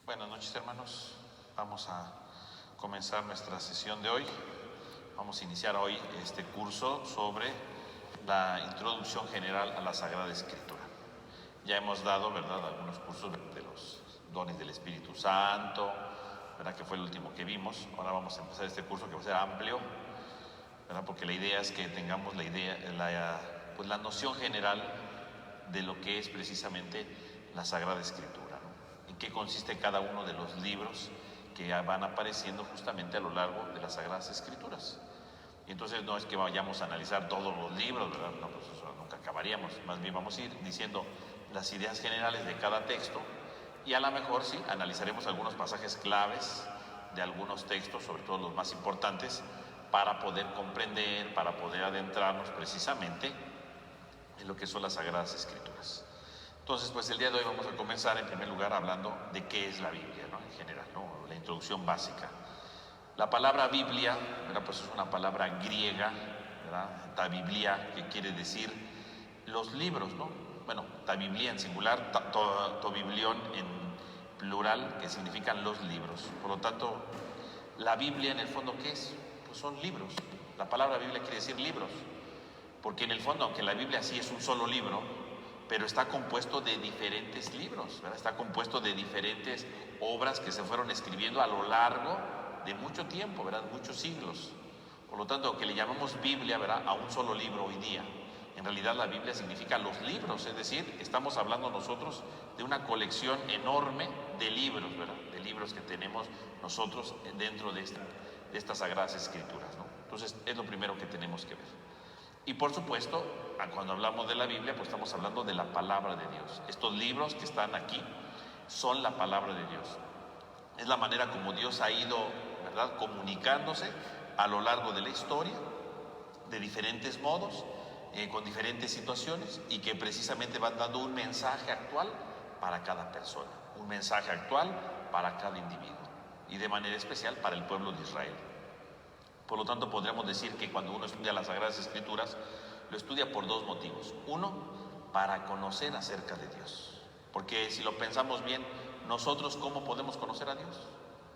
Buenas noches, hermanos. Vamos a comenzar nuestra sesión de hoy. Vamos a iniciar hoy este curso sobre la introducción general a la Sagrada Escritura. Ya hemos dado, ¿verdad?, algunos cursos de los dones del Espíritu Santo, ¿verdad?, que fue el último que vimos. Ahora vamos a empezar este curso que va a ser amplio, ¿verdad?, porque la idea es que tengamos la noción general de lo que es precisamente la Sagrada Escritura, ¿no? En qué consiste cada uno de los libros que van apareciendo justamente a lo largo de las Sagradas Escrituras. Y entonces no es que vayamos a analizar todos los libros, ¿verdad? No, pues eso nunca acabaríamos. Más bien vamos a ir diciendo las ideas generales de cada texto y a lo mejor sí analizaremos algunos pasajes claves de algunos textos, sobre todo los más importantes, para poder comprender, para poder adentrarnos precisamente en lo que son las Sagradas Escrituras. Entonces, pues el día de hoy vamos a comenzar en primer lugar hablando de qué es la Biblia, ¿no?, en general, ¿no?, la introducción básica. La palabra Biblia, ¿verdad?, pues es una palabra griega, ¿verdad?, ta biblia, que quiere decir los libros, ¿no? Bueno, ta biblia en singular, to biblión en plural, que significan los libros. Por lo tanto, la Biblia en el fondo, ¿qué es? Pues son libros. La palabra Biblia quiere decir libros, porque en el fondo, aunque la Biblia sí es un solo libro, pero está compuesto de diferentes libros, ¿verdad? Está compuesto de diferentes obras que se fueron escribiendo a lo largo de mucho tiempo, ¿verdad?, muchos siglos. Por lo tanto, que le llamamos Biblia, ¿verdad?, a un solo libro hoy día, en realidad la Biblia significa los libros, es decir, estamos hablando nosotros de una colección enorme de libros, ¿verdad?, de libros que tenemos nosotros dentro de estas Sagradas Escrituras, ¿no? Entonces, es lo primero que tenemos que ver. Y por supuesto, cuando hablamos de la Biblia, pues estamos hablando de la palabra de Dios. Estos libros que están aquí son la palabra de Dios. Es la manera como Dios ha ido, ¿verdad?, comunicándose a lo largo de la historia, de diferentes modos, con diferentes situaciones, y que precisamente van dando un mensaje actual para cada persona, un mensaje actual para cada individuo, y de manera especial para el pueblo de Israel. Por lo tanto, podríamos decir que cuando uno estudia las Sagradas Escrituras, lo estudia por dos motivos. Uno, para conocer acerca de Dios. Porque si lo pensamos bien, nosotros, ¿cómo podemos conocer a Dios?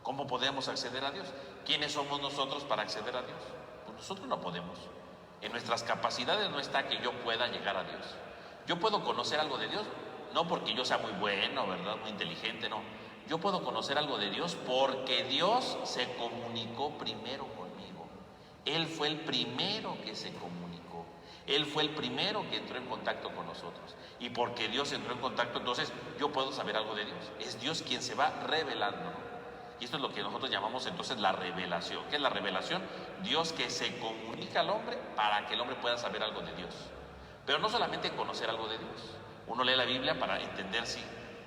¿Cómo podemos acceder a Dios? ¿Quiénes somos nosotros para acceder a Dios? Pues nosotros no podemos. En nuestras capacidades no está que yo pueda llegar a Dios. Yo puedo conocer algo de Dios, no porque yo sea muy bueno, ¿verdad?, muy inteligente, no. Yo puedo conocer algo de Dios porque Dios se comunicó primero conmigo. Él fue el primero que se comunicó. Él fue el primero que entró en contacto con nosotros. Y porque Dios entró en contacto, entonces yo puedo saber algo de Dios. Es Dios quien se va revelando, ¿no? Y esto es lo que nosotros llamamos entonces la revelación. ¿Qué es la revelación? Dios que se comunica al hombre para que el hombre pueda saber algo de Dios. Pero no solamente conocer algo de Dios. Uno lee la Biblia para entender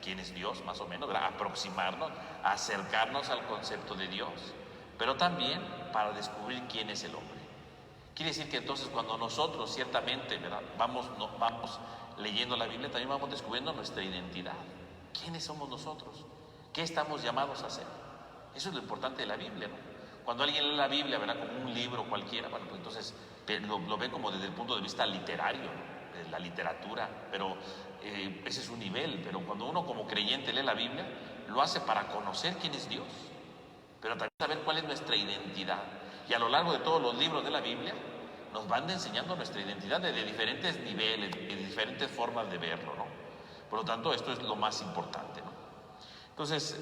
quién es Dios, más o menos, ¿verdad?, aproximarnos, acercarnos al concepto de Dios, pero también para descubrir quién es el hombre. Quiere decir que entonces cuando nosotros ciertamente, ¿verdad?, vamos leyendo la Biblia, también vamos descubriendo nuestra identidad. ¿Quiénes somos nosotros? ¿Qué estamos llamados a hacer? Eso es lo importante de la Biblia, ¿no? Cuando alguien lee la Biblia, ¿verdad?, como un libro cualquiera, bueno, pues entonces lo ve como desde el punto de vista literario, ¿no?, de la literatura, pero ese es un nivel. Pero cuando uno como creyente lee la Biblia, lo hace para conocer quién es Dios, pero también saber cuál es nuestra identidad. Y a lo largo de todos los libros de la Biblia nos van enseñando nuestra identidad de diferentes niveles, de diferentes formas de verlo, ¿no? Por lo tanto, esto es lo más importante, ¿no? Entonces,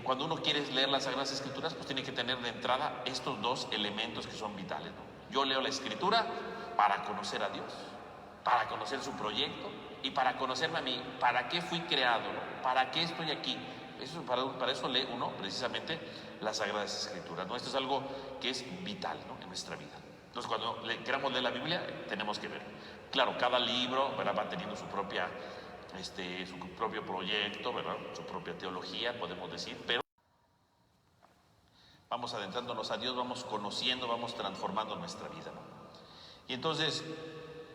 cuando uno quiere leer las Sagradas Escrituras, pues tiene que tener de entrada estos dos elementos que son vitales, ¿no? Yo leo la Escritura para conocer a Dios, para conocer su proyecto y para conocerme a mí, para qué fui creado, ¿no?, para qué estoy aquí. Para eso lee uno precisamente las Sagradas Escrituras, ¿no? Esto es algo que es vital, ¿no?, en nuestra vida. Entonces, cuando queramos leer la Biblia, tenemos que ver. Claro, cada libro, ¿verdad?, va teniendo su propio proyecto, ¿verdad?, su propia teología, podemos decir, pero vamos adentrándonos a Dios, vamos conociendo, vamos transformando nuestra vida, ¿no? Y entonces,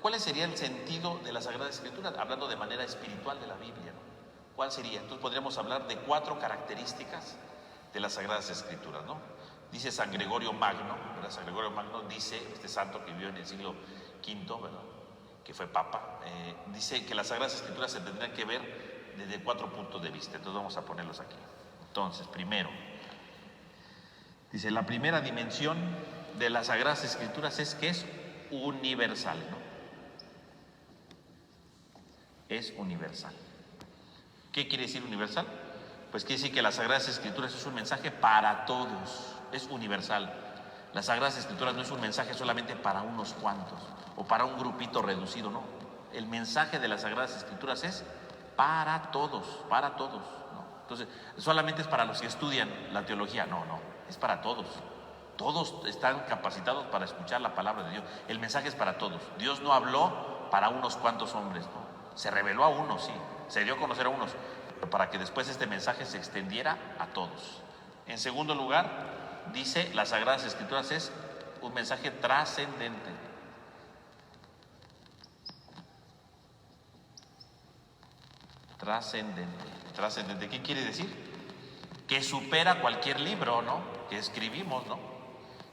¿cuál sería el sentido de la Sagrada Escritura? Hablando de manera espiritual de la Biblia, ¿no? ¿Cuál sería? Entonces podríamos hablar de 4 características de las Sagradas Escrituras, ¿no? Dice San Gregorio Magno, ¿verdad? San Gregorio Magno dice, este santo que vivió en el siglo V, ¿verdad?, que fue papa, dice que las Sagradas Escrituras se tendrían que ver desde 4 puntos de vista. Entonces vamos a ponerlos aquí. Entonces, primero, dice, la primera dimensión de las Sagradas Escrituras es que es universal, ¿no? Es universal. ¿Qué quiere decir universal? Pues quiere decir que las Sagradas Escrituras es un mensaje para todos, es universal. Las Sagradas Escrituras no es un mensaje solamente para unos cuantos o para un grupito reducido, no. El mensaje de las Sagradas Escrituras es para todos, ¿no? Entonces, solamente es para los que estudian la teología, no, es para todos. Todos están capacitados para escuchar la palabra de Dios. El mensaje es para todos. Dios no habló para unos cuantos hombres, ¿no? Se reveló a unos, sí, se dio a conocer a unos, pero para que después este mensaje se extendiera a todos. En segundo lugar, dice, las Sagradas Escrituras es un mensaje trascendente. Trascendente, ¿qué quiere decir? Que supera cualquier libro, ¿no?, que escribimos, ¿no?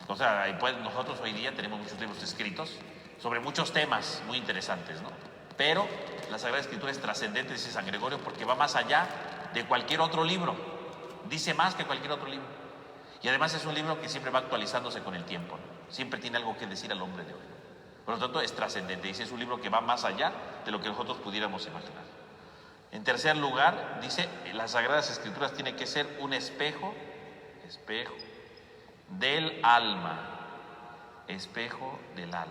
O sea, pues nosotros hoy día tenemos muchos libros escritos sobre muchos temas muy interesantes, ¿no? Pero la Sagrada Escritura es trascendente, dice San Gregorio, porque va más allá de cualquier otro libro. Dice más que cualquier otro libro. Y además es un libro que siempre va actualizándose con el tiempo, ¿no? Siempre tiene algo que decir al hombre de hoy. Por lo tanto, es trascendente. Dice, es un libro que va más allá de lo que nosotros pudiéramos imaginar. En tercer lugar, dice, las Sagradas Escrituras tienen que ser un espejo del alma. Espejo del alma.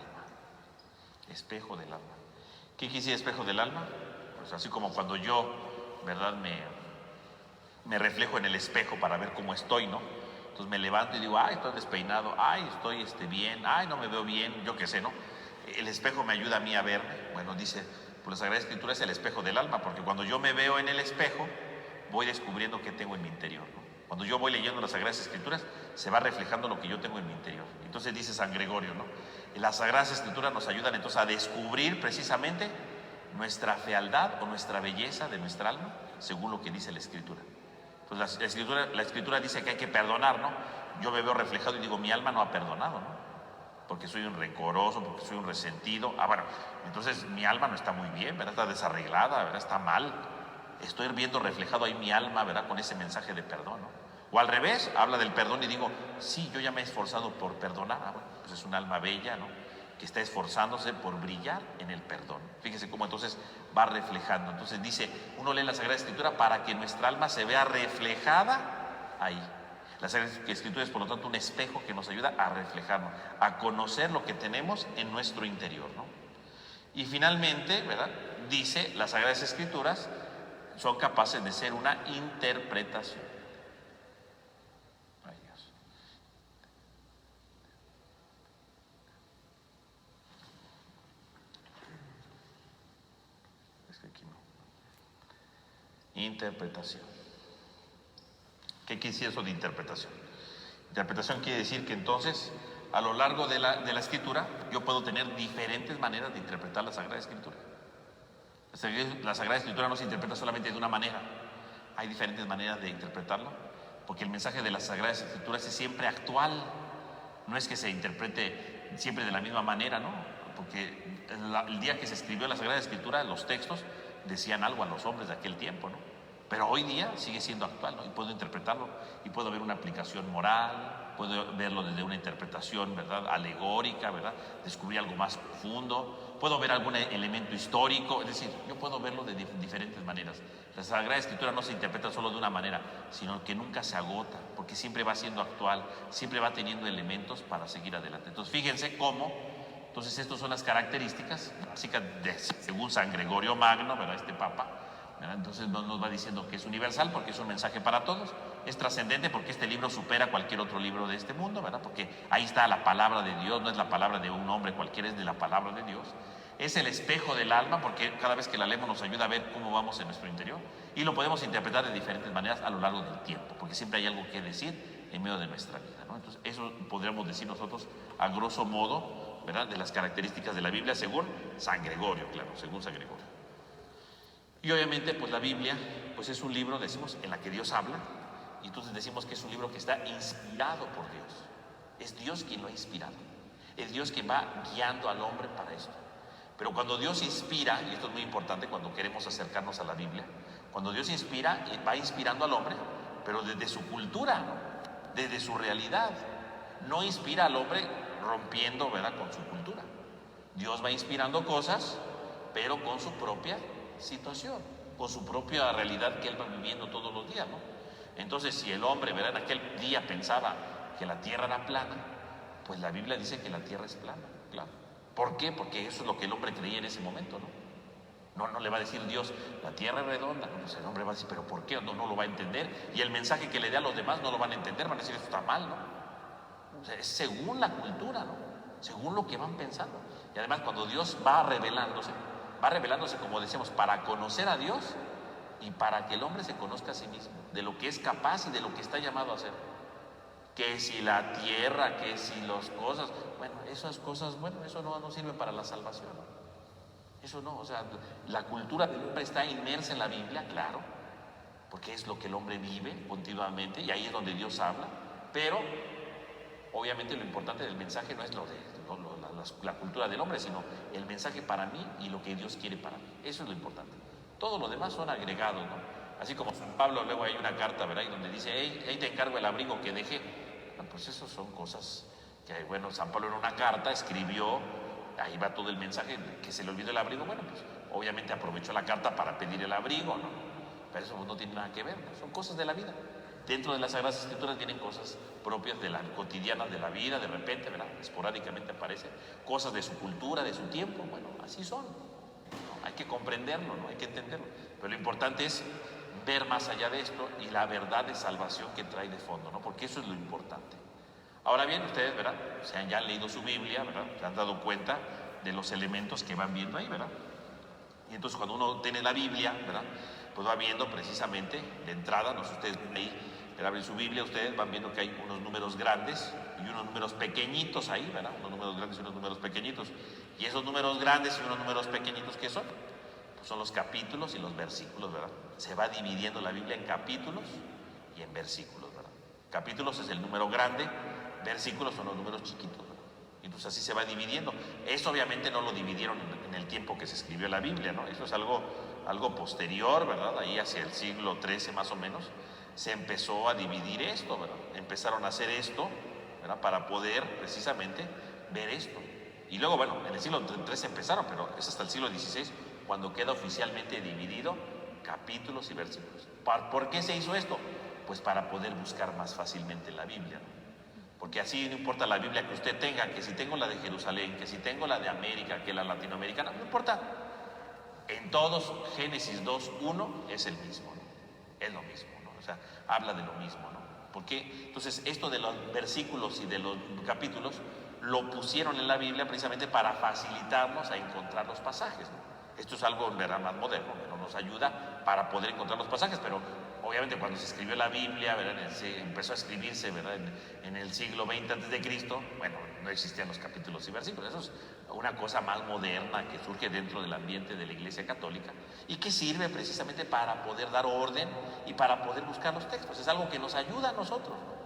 ¿Qué quiere decir espejo del alma? Pues así como cuando yo, ¿verdad?, me reflejo en el espejo para ver cómo estoy, ¿no? Entonces me levanto y digo, ay, estoy despeinado, ay, estoy bien, ay, no me veo bien, yo qué sé, ¿no? El espejo me ayuda a mí a verme. Bueno, dice, pues la Sagrada Escritura es el espejo del alma, porque cuando yo me veo en el espejo, voy descubriendo qué tengo en mi interior, ¿no? Cuando yo voy leyendo las Sagradas Escrituras, se va reflejando lo que yo tengo en mi interior. Entonces dice San Gregorio, ¿no?, las Sagradas Escrituras nos ayudan entonces a descubrir precisamente nuestra fealdad o nuestra belleza de nuestra alma, según lo que dice la Escritura. Pues la escritura dice que hay que perdonar, ¿no? Yo me veo reflejado y digo, mi alma no ha perdonado, ¿no? Porque soy un rencoroso, porque soy un resentido. Bueno, entonces mi alma no está muy bien, ¿verdad? Está desarreglada, ¿verdad? Está mal. Estoy viendo reflejado ahí mi alma, ¿verdad?, con ese mensaje de perdón, ¿no? O al revés, habla del perdón y digo, sí, yo ya me he esforzado por perdonar. Bueno, pues es un alma bella, ¿no?, que está esforzándose por brillar en el perdón. Fíjese cómo entonces va reflejando. Entonces dice, uno lee la Sagrada Escritura para que nuestra alma se vea reflejada ahí. La Sagrada Escritura es, por lo tanto, un espejo que nos ayuda a reflejarnos, a conocer lo que tenemos en nuestro interior, ¿no? Y finalmente, ¿verdad?, dice, las Sagradas Escrituras son capaces de ser una interpretación. Ay, Dios. Es que aquí no. Interpretación. ¿Qué quiere decir eso de interpretación? Interpretación quiere decir que entonces, a lo largo de la Escritura, yo puedo tener diferentes maneras de interpretar la Sagrada Escritura. La Sagrada Escritura no se interpreta solamente de una manera. Hay diferentes maneras de interpretarlo, porque el mensaje de las Sagradas Escrituras es siempre actual. No es que se interprete siempre de la misma manera, ¿no? Porque el día que se escribió la Sagrada Escritura, los textos decían algo a los hombres de aquel tiempo, ¿no? Pero hoy día sigue siendo actual, ¿no? Y puedo interpretarlo y puedo ver una aplicación moral, puedo verlo desde una interpretación, ¿verdad?, alegórica, ¿verdad?, descubrir algo más profundo, puedo ver algún elemento histórico, es decir, yo puedo verlo de diferentes maneras. La Sagrada Escritura no se interpreta solo de una manera, sino que nunca se agota, porque siempre va siendo actual, siempre va teniendo elementos para seguir adelante. Entonces, fíjense cómo, entonces, estas son las características básicas según San Gregorio Magno, ¿verdad?, este Papa, ¿verdad? Entonces nos va diciendo que es universal porque es un mensaje para todos, es trascendente porque este libro supera cualquier otro libro de este mundo, ¿verdad?, porque ahí está la palabra de Dios, no es la palabra de un hombre cualquiera, es de la palabra de Dios. Es el espejo del alma porque cada vez que la leemos nos ayuda a ver cómo vamos en nuestro interior y lo podemos interpretar de diferentes maneras a lo largo del tiempo, porque siempre hay algo que decir en medio de nuestra vida, ¿no? Entonces eso podríamos decir nosotros a grosso modo, ¿verdad?, de las características de la Biblia según San Gregorio, claro, según San Gregorio. Y obviamente pues la Biblia pues es un libro, decimos, en la que Dios habla, y entonces decimos que es un libro que está inspirado por Dios. Es Dios quien lo ha inspirado, es Dios quien va guiando al hombre para esto. Pero cuando Dios inspira, y esto es muy importante cuando queremos acercarnos a la Biblia, cuando Dios inspira, va inspirando al hombre pero desde su cultura, ¿no? Desde su realidad. No inspira al hombre rompiendo, ¿verdad?, con su cultura. Dios va inspirando cosas, pero con su propia situación, con su propia realidad que él va viviendo todos los días, ¿no? Entonces, si el hombre, ¿verdad?, en aquel día pensaba que la tierra era plana, pues la Biblia dice que la tierra es plana, claro. ¿Por qué? Porque eso es lo que el hombre creía en ese momento, ¿no? No le va a decir Dios, la tierra es redonda. Pues el hombre va a decir, ¿pero por qué? No lo va a entender. Y el mensaje que le dé a los demás no lo van a entender, van a decir, esto está mal, ¿no? O sea, es según la cultura, ¿no? Según lo que van pensando. Y además, cuando Dios va revelándose, como decíamos, para conocer a Dios y para que el hombre se conozca a sí mismo, de lo que es capaz y de lo que está llamado a hacer. Que si la tierra, que si las cosas, bueno, esas cosas, bueno, eso no sirve para la salvación, ¿no? Eso no, o sea, la cultura del hombre está inmersa en la Biblia, claro, porque es lo que el hombre vive continuamente y ahí es donde Dios habla, pero obviamente lo importante del mensaje no es la cultura del hombre, sino el mensaje para mí y lo que Dios quiere para mí. Eso es lo importante. Todo lo demás son agregados, ¿no? Así como San Pablo, luego hay una carta, ¿verdad?, y donde dice, hey, ahí te encargo el abrigo que dejé. Bueno, pues eso son cosas que, bueno, San Pablo en una carta escribió, ahí va todo el mensaje, que se le olvidó el abrigo. Bueno, pues obviamente aprovechó la carta para pedir el abrigo, ¿no? Pero eso no tiene nada que ver, ¿no? Son cosas de la vida. Dentro de las Sagradas Escrituras vienen cosas propias de la cotidiana de la vida, de repente, ¿verdad?, esporádicamente aparecen cosas de su cultura, de su tiempo. Bueno, así son, ¿no? Hay que comprenderlo, ¿no? Hay que entenderlo. Pero lo importante es ver más allá de esto y la verdad de salvación que trae de fondo, ¿no? Porque eso es lo importante. Ahora bien, ustedes, ¿verdad?, ya han leído su Biblia, ¿verdad?, se han dado cuenta de los elementos que van viendo ahí, ¿verdad? Y entonces cuando uno tiene la Biblia, ¿verdad?, pues va viendo precisamente de entrada, no sé, ustedes ahí, abren su Biblia, ustedes van viendo que hay unos números grandes y unos números pequeñitos ahí, ¿verdad? Unos números grandes y unos números pequeñitos. Y esos números grandes y unos números pequeñitos, ¿qué son? Pues son los capítulos y los versículos, ¿verdad? Se va dividiendo la Biblia en capítulos y en versículos, ¿verdad? Capítulos es el número grande, versículos son los números chiquitos, ¿verdad? Y entonces así se va dividiendo. Eso obviamente no lo dividieron en el tiempo que se escribió la Biblia, ¿no? Eso es algo posterior, ¿verdad? Ahí hacia el siglo XIII más o menos se empezó a dividir esto, ¿verdad? Empezaron a hacer esto, ¿verdad?, para poder precisamente ver esto. Y luego, bueno, en el siglo XIII empezaron, pero es hasta el siglo XVI cuando queda oficialmente dividido capítulos y versículos. ¿Por qué se hizo esto? Pues para poder buscar más fácilmente la Biblia, ¿no? Porque así no importa la Biblia que usted tenga, que si tengo la de Jerusalén, que si tengo la de América, que la latinoamericana, no importa. En todos, Génesis 2:1 es el mismo, ¿no? Es lo mismo, ¿no? O sea, habla de lo mismo, ¿no? Porque entonces esto de los versículos y de los capítulos lo pusieron en la Biblia precisamente para facilitarnos a encontrar los pasajes, ¿no? Esto es algo, ¿verdad?, más moderno, que no nos ayuda para poder encontrar los pasajes, pero obviamente cuando se escribió la Biblia, ¿verdad?, se empezó a escribirse, ¿verdad?, en el siglo XX a.C., bueno, no existían los capítulos y versículos. Eso es una cosa más moderna que surge dentro del ambiente de la Iglesia Católica y que sirve precisamente para poder dar orden y para poder buscar los textos. Es algo que nos ayuda a nosotros, ¿no?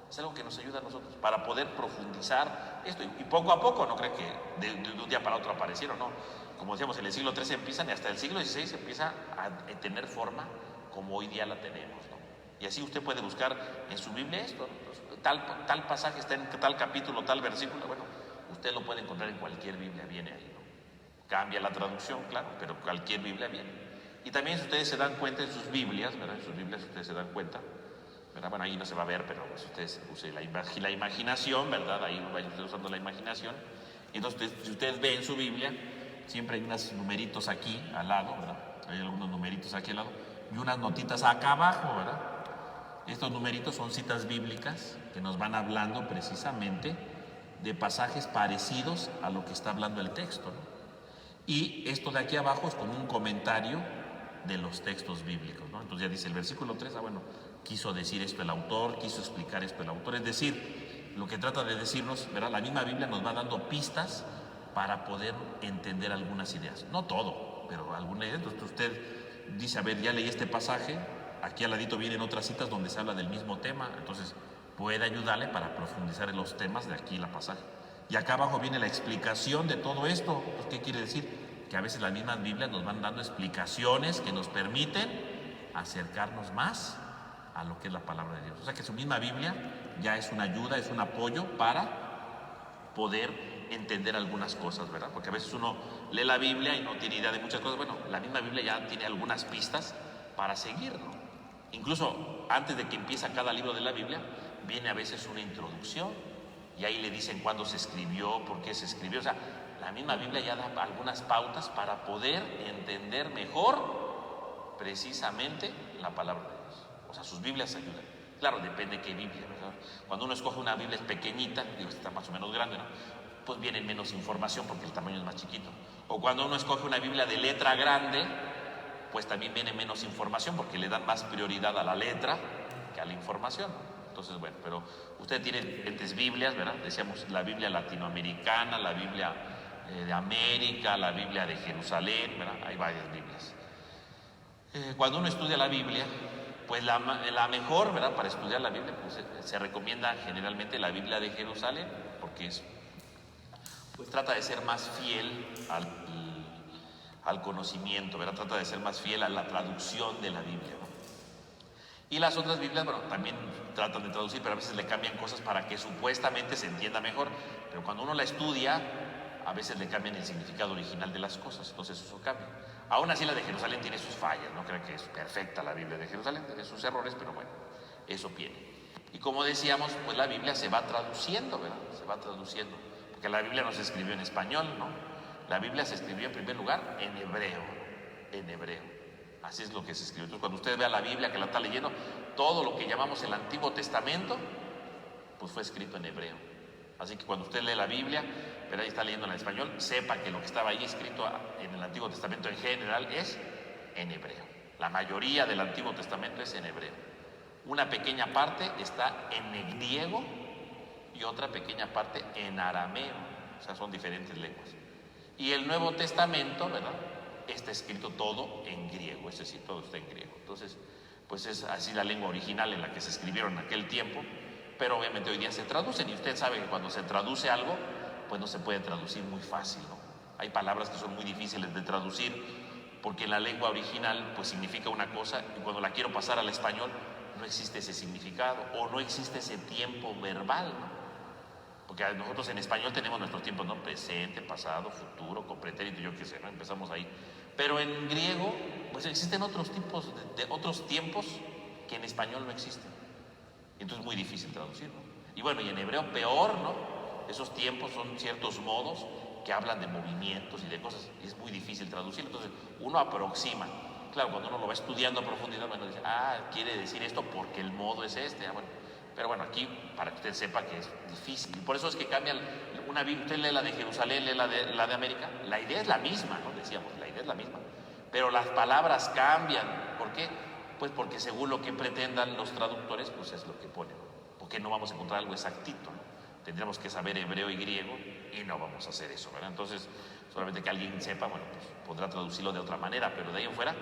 Es algo que nos ayuda a nosotros para poder profundizar esto. Y poco a poco, no creo que de un día para otro aparecieron, ¿no? Como decíamos, en el siglo XIII empiezan y hasta el siglo XVI empieza a tener forma como hoy día la tenemos, ¿no? Y así usted puede buscar en su Biblia esto, ¿no? Pues, tal pasaje está en tal capítulo, tal versículo. Bueno, usted lo puede encontrar en cualquier Biblia, viene ahí, ¿no? Cambia la traducción, claro, pero cualquier Biblia viene. Y también si ustedes se dan cuenta en sus Biblias, ¿verdad?, en sus Biblias ustedes se dan cuenta, ¿verdad? Bueno, ahí no se va a ver, pero si ustedes usen la imaginación, ¿verdad?, ahí vaya usted usando la imaginación. Y entonces, si ustedes ven su Biblia, siempre hay unos numeritos aquí al lado, ¿verdad? Hay algunos numeritos aquí al lado y unas notitas acá abajo, ¿verdad? Estos numeritos son citas bíblicas que nos van hablando precisamente de pasajes parecidos a lo que está hablando el texto, ¿no? Y esto de aquí abajo es como un comentario de los textos bíblicos, ¿no? Entonces ya dice el versículo 3, bueno, quiso decir esto el autor, quiso explicar esto el autor, es decir, lo que trata de decirnos, ¿verdad?, la misma Biblia nos va dando pistas para poder entender algunas ideas, no todo, pero algunas ideas. Entonces usted dice, a ver, ya leí este pasaje, aquí al ladito vienen otras citas donde se habla del mismo tema, entonces puede ayudarle para profundizar en los temas de aquí la pasaje. Y acá abajo viene la explicación de todo esto. Pues, ¿qué quiere decir? Que a veces las mismas Biblias nos van dando explicaciones que nos permiten acercarnos más a lo que es la palabra de Dios. O sea que su misma Biblia ya es una ayuda, es un apoyo para poder entender algunas cosas, ¿verdad? Porque a veces uno lee la Biblia y no tiene idea de muchas cosas. Bueno, la misma Biblia ya tiene algunas pistas para seguir, ¿no? Incluso antes de que empiece cada libro de la Biblia, viene a veces una introducción y ahí le dicen cuándo se escribió, por qué se escribió. O sea, la misma Biblia ya da algunas pautas para poder entender mejor precisamente la palabra de Dios. O sea, sus Biblias ayudan. Claro, depende de qué Biblia, ¿verdad? Cuando uno escoge una Biblia pequeñita, digo, está más o menos grande, ¿no? Pues viene menos información porque el tamaño es más chiquito. O cuando uno escoge una Biblia de letra grande, pues también viene menos información porque le dan más prioridad a la letra que a la información. Entonces, bueno, pero usted tiene diferentes Biblias, ¿verdad? Decíamos la Biblia latinoamericana, la Biblia de América, la Biblia de Jerusalén, ¿verdad? Hay varias Biblias. Cuando uno estudia la Biblia, pues la mejor, ¿verdad? Para estudiar la Biblia, pues se recomienda generalmente la Biblia de Jerusalén, porque pues trata de ser más fiel al conocimiento, ¿verdad? Trata de ser más fiel a la traducción de la Biblia, ¿no? Y las otras Biblias, bueno, también tratan de traducir, pero a veces le cambian cosas para que supuestamente se entienda mejor. Pero cuando uno la estudia, a veces le cambian el significado original de las cosas, entonces eso cambia. Aún así la de Jerusalén tiene sus fallas, no crean que es perfecta la Biblia de Jerusalén, tiene sus errores, pero bueno, eso viene. Y como decíamos, pues la Biblia se va traduciendo, ¿verdad? Se va traduciendo, porque la Biblia no se escribió en español, ¿no? La Biblia se escribió en primer lugar en hebreo, en hebreo. Así es lo que se escribió. Entonces, cuando usted vea la Biblia que la está leyendo, todo lo que llamamos el Antiguo Testamento, pues fue escrito en hebreo. Así que cuando usted lee la Biblia, pero ahí está leyendo en español, sepa que lo que estaba ahí escrito en el Antiguo Testamento en general es en hebreo. La mayoría del Antiguo Testamento es en hebreo. Una pequeña parte está en el griego y otra pequeña parte en arameo. O sea, son diferentes lenguas. Y el Nuevo Testamento, ¿verdad?, está escrito todo en griego, es decir, todo está en griego. Entonces, pues es así la lengua original en la que se escribieron en aquel tiempo, pero obviamente hoy día se traducen y usted sabe que cuando se traduce algo, pues no se puede traducir muy fácil, ¿no? Hay palabras que son muy difíciles de traducir porque en la lengua original pues significa una cosa y cuando la quiero pasar al español no existe ese significado o no existe ese tiempo verbal, ¿no? Porque nosotros en español tenemos nuestros tiempos, ¿no? Presente, pasado, futuro, con pretérito, yo qué sé, ¿no? Empezamos ahí. Pero en griego, pues existen otros tipos de otros tiempos que en español no existen. Entonces es muy difícil traducirlo. Y bueno, y en hebreo peor, ¿no? Esos tiempos son ciertos modos que hablan de movimientos y de cosas, y es muy difícil traducirlo. Entonces uno aproxima. Claro, cuando uno lo va estudiando a profundidad, bueno, dice, quiere decir esto porque el modo es este. Bueno. Pero bueno, aquí para que usted sepa que es difícil. Y por eso es que cambian una Biblia. Usted lee la de Jerusalén, lee la de América. La idea es la misma, ¿no? Decíamos, la idea es la misma. Pero las palabras cambian. ¿Por qué? Pues porque según lo que pretendan los traductores, pues es lo que ponen. Porque no vamos a encontrar algo exactito, ¿no? Tendríamos que saber hebreo y griego y no vamos a hacer eso, ¿verdad? Entonces, solamente que alguien sepa, bueno, pues podrá traducirlo de otra manera, pero de ahí en fuera,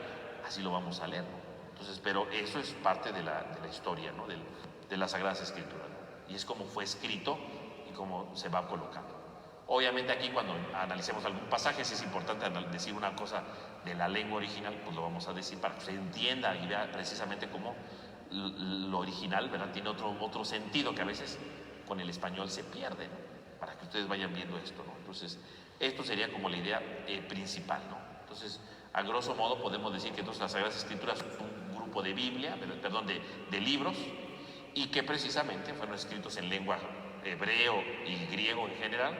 así lo vamos a leer, ¿no? Entonces, pero eso es parte de la historia, ¿no? De las Sagradas Escrituras, ¿no? Y es como fue escrito y cómo se va colocando. Obviamente aquí cuando analicemos algún pasaje, si es importante decir una cosa de la lengua original, pues lo vamos a decir para que usted entienda y vea precisamente cómo lo original, ¿verdad?, tiene otro sentido que a veces con el español se pierde, ¿no? Para que ustedes vayan viendo esto, ¿no? Entonces, esto sería como la idea principal, ¿no? Entonces, a grosso modo podemos decir que entonces las Sagradas Escrituras son un grupo de Biblia, perdón, de libros, y que precisamente fueron escritos en lengua hebreo y griego en general,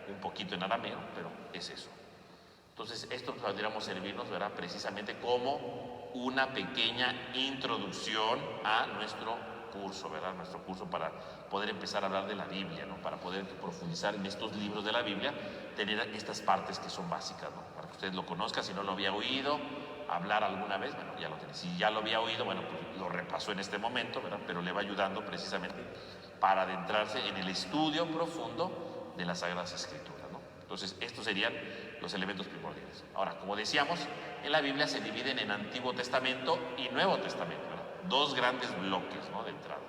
un poquito en arameo, pero es eso. Entonces, esto podríamos servirnos, ¿verdad?, precisamente como una pequeña introducción a nuestro curso, ¿verdad?, nuestro curso para poder empezar a hablar de la Biblia, ¿no?, para poder profundizar en estos libros de la Biblia, tener estas partes que son básicas, ¿no?, para que usted lo conozca, si no lo había oído hablar alguna vez, bueno, ya lo tiene. Si ya lo había oído, bueno, pues lo repasó en este momento, ¿verdad?, pero le va ayudando precisamente para adentrarse en el estudio profundo de las Sagradas Escrituras, ¿no? Entonces, estos serían los elementos primordiales. Ahora, como decíamos, en la Biblia se dividen en Antiguo Testamento y Nuevo Testamento, ¿verdad?, dos grandes bloques, ¿no?, de entrada.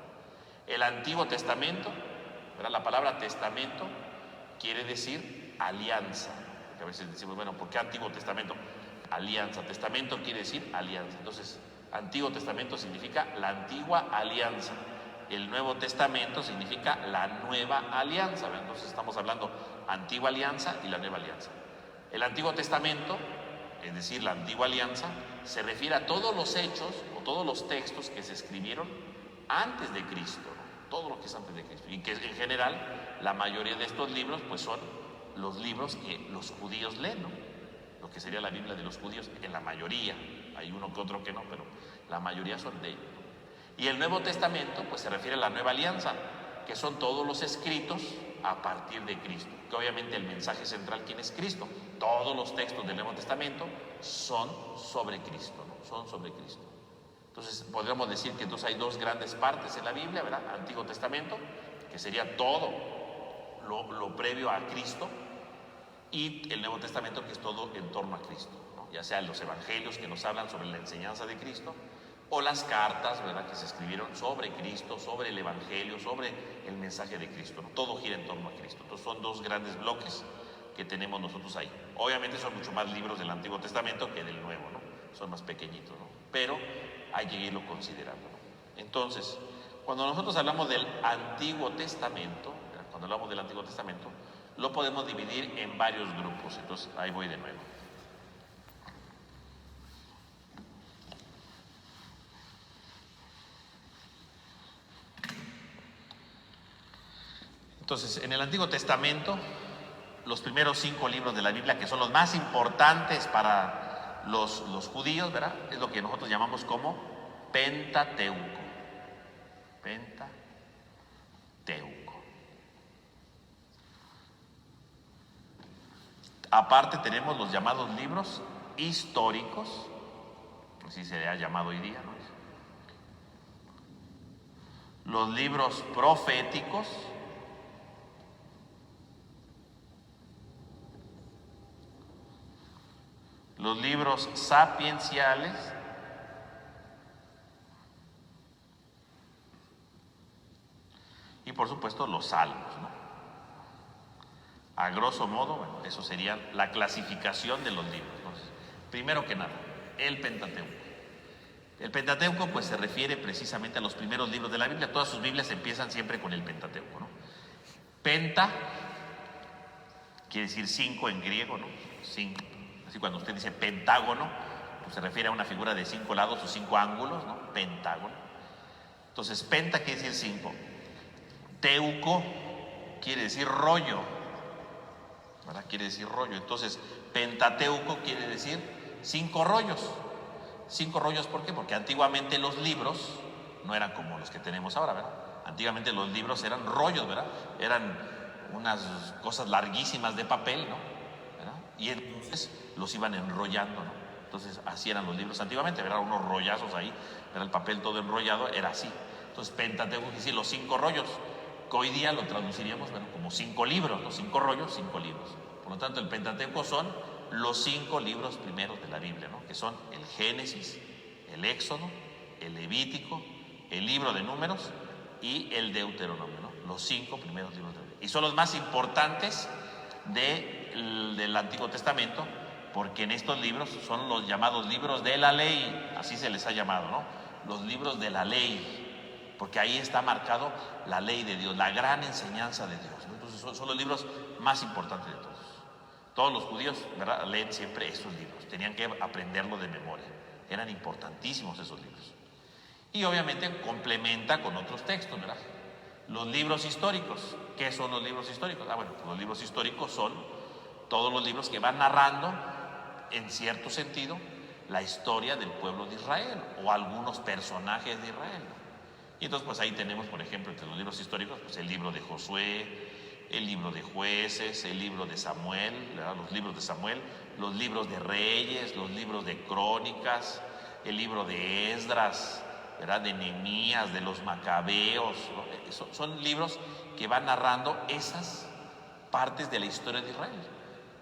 El Antiguo Testamento, ¿verdad?, la palabra testamento quiere decir alianza, porque a veces decimos, bueno, ¿por qué Antiguo Testamento? Alianza. Testamento quiere decir alianza. Entonces, Antiguo Testamento significa la antigua alianza. El Nuevo Testamento significa la nueva alianza. Entonces estamos hablando antigua alianza y la nueva alianza. El Antiguo Testamento, es decir, la antigua alianza, se refiere a todos los hechos o todos los textos que se escribieron antes de Cristo, ¿no? Todo lo que es antes de Cristo. Y que en general la mayoría de estos libros pues son los libros que los judíos leen, ¿no? Lo que sería la Biblia de los judíos, en la mayoría. Hay uno que otro que no, pero la mayoría son de ellos. Y el Nuevo Testamento pues se refiere a la nueva alianza, que son todos los escritos a partir de Cristo. Que obviamente el mensaje central, ¿quién es Cristo? Todos los textos del Nuevo Testamento son sobre Cristo, ¿no? Son sobre Cristo. Entonces podríamos decir que entonces hay dos grandes partes en la Biblia, ¿verdad? Antiguo Testamento, que sería todo lo previo a Cristo, y el Nuevo Testamento, que es todo en torno a Cristo, ¿no? Ya sea los evangelios que nos hablan sobre la enseñanza de Cristo, o las cartas, ¿verdad?, que se escribieron sobre Cristo, sobre el evangelio, sobre el mensaje de Cristo, ¿no? Todo gira en torno a Cristo. Entonces son dos grandes bloques que tenemos nosotros ahí. Obviamente son mucho más libros del Antiguo Testamento que del Nuevo, ¿no? Son más pequeñitos, ¿no? Pero hay que irlo considerando, ¿no? Entonces, cuando nosotros hablamos del Antiguo Testamento, ¿verdad?, cuando hablamos del Antiguo Testamento, lo podemos dividir en varios grupos. Entonces ahí voy de nuevo. Entonces, en el Antiguo Testamento, los primeros 5 libros de la Biblia, que son los más importantes para los judíos, ¿verdad?, es lo que nosotros llamamos como Pentateuco. Pentateuco. Aparte tenemos los llamados libros históricos, así se ha llamado hoy día, ¿no? Los libros proféticos, los libros sapienciales, y por supuesto los salmos, ¿no? A grosso modo, bueno, eso sería la clasificación de los libros, ¿no? Primero que nada, el Pentateuco. El Pentateuco pues se refiere precisamente a los primeros libros de la Biblia. Todas sus Biblias empiezan siempre con el Pentateuco, ¿no? Penta quiere decir 5 en griego, ¿no? 5. Así cuando usted dice pentágono, pues se refiere a una figura de 5 lados o 5 ángulos, ¿no? Pentágono. Entonces, penta quiere decir 5. Teuco quiere decir rollo, ¿verdad? Quiere decir rollo. Entonces, Pentateuco quiere decir 5 rollos. 5 rollos, ¿por qué? Porque antiguamente los libros no eran como los que tenemos ahora, ¿verdad? Antiguamente los libros eran rollos, ¿verdad? Eran unas cosas larguísimas de papel, ¿no? ¿Verdad? Y entonces los iban enrollando, ¿no? Entonces así eran los libros antiguamente, ¿verdad? Unos rollazos ahí, era el papel todo enrollado, era así. Entonces Pentateuco quiere decir los 5 rollos, que hoy día lo traduciríamos, bueno, como 5 libros, los 5 rollos, 5 libros. Por lo tanto, el Pentateuco son los 5 libros primeros de la Biblia, ¿no? Que son el Génesis, el Éxodo, el Levítico, el libro de Números y el Deuteronomio, ¿no? Los 5 primeros libros de la Biblia. Y son los más importantes del Antiguo Testamento, porque en estos libros son los llamados libros de la ley, así se les ha llamado, ¿no? Los libros de la ley, porque ahí está marcado la ley de Dios, la gran enseñanza de Dios, ¿no? Entonces son los libros más importantes de todos. Todos los judíos, ¿verdad?, leen siempre esos libros, tenían que aprenderlo de memoria, eran importantísimos esos libros. Y obviamente complementa con otros textos, ¿verdad? Los libros históricos. ¿Qué son los libros históricos? Bueno, pues los libros históricos son todos los libros que van narrando, en cierto sentido, la historia del pueblo de Israel o algunos personajes de Israel, ¿no? Y entonces pues ahí tenemos, por ejemplo, entre los libros históricos, pues el libro de Josué, el libro de Jueces, el libro de Samuel, ¿verdad?, los libros de Samuel, los libros de Reyes, los libros de Crónicas, el libro de Esdras, ¿verdad?, de Nehemías, de los Macabeos, ¿no? Son libros que van narrando esas partes de la historia de Israel,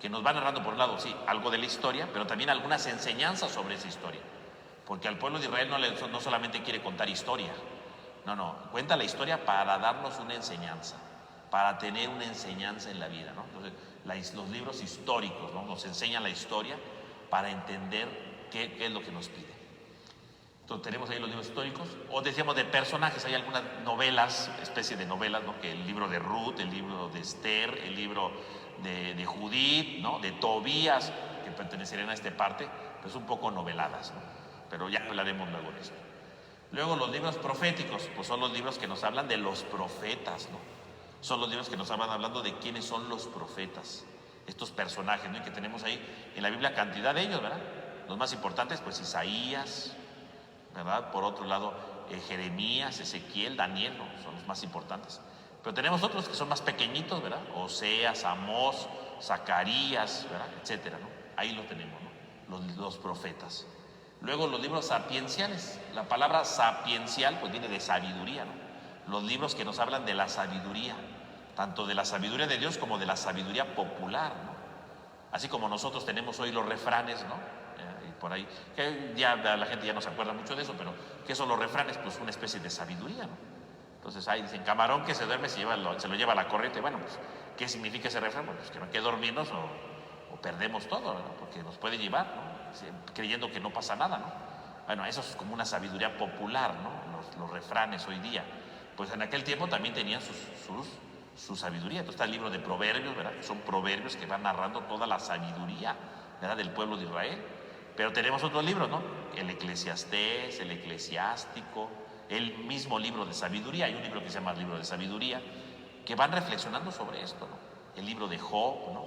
que nos van narrando, por un lado, sí, algo de la historia, pero también algunas enseñanzas sobre esa historia, porque al pueblo de Israel no solamente quiere contar historia, no, cuenta la historia para darnos una enseñanza, para tener una enseñanza en la vida, ¿no? Entonces, los libros históricos, ¿no?, nos enseñan la historia para entender qué es lo que nos pide. Entonces tenemos ahí los libros históricos, o decíamos de personajes, hay algunas novelas, especie de novelas, ¿no? Que el libro de Ruth, el libro de Esther, el libro de Judith, ¿no? De Tobías, que pertenecerían a esta parte, pues un poco noveladas, ¿no? Pero ya hablaremos luego de eso. Luego los libros proféticos, pues son los libros que nos hablan de los profetas, ¿no? Son los libros que nos hablan hablando de quiénes son los profetas, estos personajes, ¿no? Y que tenemos ahí en la Biblia cantidad de ellos, ¿verdad? Los más importantes, pues Isaías, ¿verdad? Por otro lado, Jeremías, Ezequiel, Daniel, ¿no? Son los más importantes. Pero tenemos otros que son más pequeñitos, ¿verdad? Oseas, Amós, Zacarías, ¿verdad? Etcétera, ¿no? Ahí lo tenemos, ¿no? Los profetas. Luego los libros sapienciales. La palabra sapiencial pues viene de sabiduría, ¿no? Los libros que nos hablan de la sabiduría, tanto de la sabiduría de Dios como de la sabiduría popular, ¿no? Así como nosotros tenemos hoy los refranes, ¿no? Por ahí, que ya la gente ya no se acuerda mucho de eso, pero ¿qué son los refranes? Pues una especie de sabiduría, ¿no? Entonces ahí dicen, camarón que se duerme se lo lleva la corriente. Bueno, pues, ¿qué significa ese refrán? Pues que no hay que dormirnos o perdemos todo, ¿no? Porque nos puede llevar, ¿no? Creyendo que no pasa nada, ¿no? Bueno, eso es como una sabiduría popular, ¿no? Los refranes hoy día. Pues en aquel tiempo también tenían su sabiduría. Entonces está el libro de Proverbios, ¿verdad? Son proverbios que van narrando toda la sabiduría, ¿verdad? Del pueblo de Israel. Pero tenemos otros libros, ¿no? El Eclesiastés, el Eclesiástico, el mismo libro de sabiduría. Hay un libro que se llama Libro de Sabiduría, que van reflexionando sobre esto, ¿no? El libro de Job, ¿no?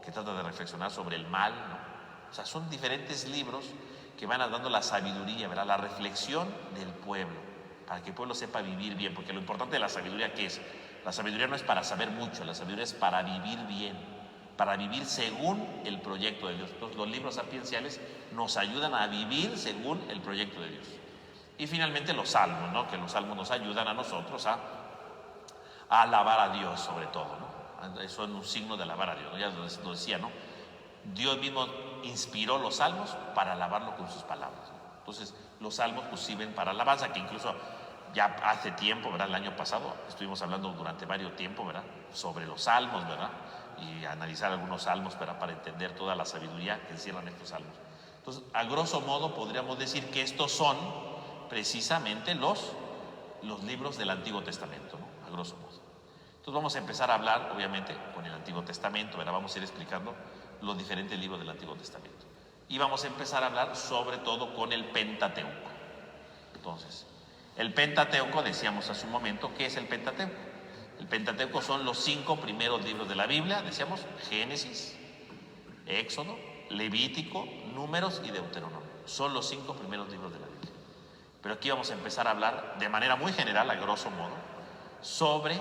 Que trata de reflexionar sobre el mal, ¿no? O sea, son diferentes libros que van dando la sabiduría, ¿verdad? La reflexión del pueblo, para que el pueblo sepa vivir bien. Porque lo importante de la sabiduría, ¿qué es? La sabiduría no es para saber mucho, la sabiduría es para vivir bien, para vivir según el proyecto de Dios. Entonces los libros sapienciales nos ayudan a vivir según el proyecto de Dios. Y finalmente los salmos, ¿no? Que los salmos nos ayudan a nosotros a alabar a Dios sobre todo, ¿no? Eso es un signo de alabar a Dios, ¿no? Ya lo decía, ¿no? Dios mismo inspiró los salmos para alabarlo con sus palabras, ¿no? Entonces los salmos pues sirven para alabanza, que incluso ya hace tiempo, ¿verdad? El año pasado estuvimos hablando durante varios tiempos, ¿verdad? Sobre los salmos, ¿verdad? Y analizar algunos salmos, ¿verdad? Para entender toda la sabiduría que encierran estos salmos. Entonces, a grosso modo podríamos decir que estos son precisamente los libros del Antiguo Testamento, ¿no? A grosso modo. Entonces vamos a empezar a hablar, obviamente, con el Antiguo Testamento, ¿verdad? Vamos a ir explicando los diferentes libros del Antiguo Testamento. Y vamos a empezar a hablar sobre todo con el Pentateuco. Entonces, el Pentateuco, decíamos hace un momento, ¿qué es el Pentateuco? El Pentateuco son los 5 primeros libros de la Biblia, decíamos, Génesis, Éxodo, Levítico, Números y Deuteronomio. Son los 5 primeros libros de la Biblia. Pero aquí vamos a empezar a hablar de manera muy general, a grosso modo, sobre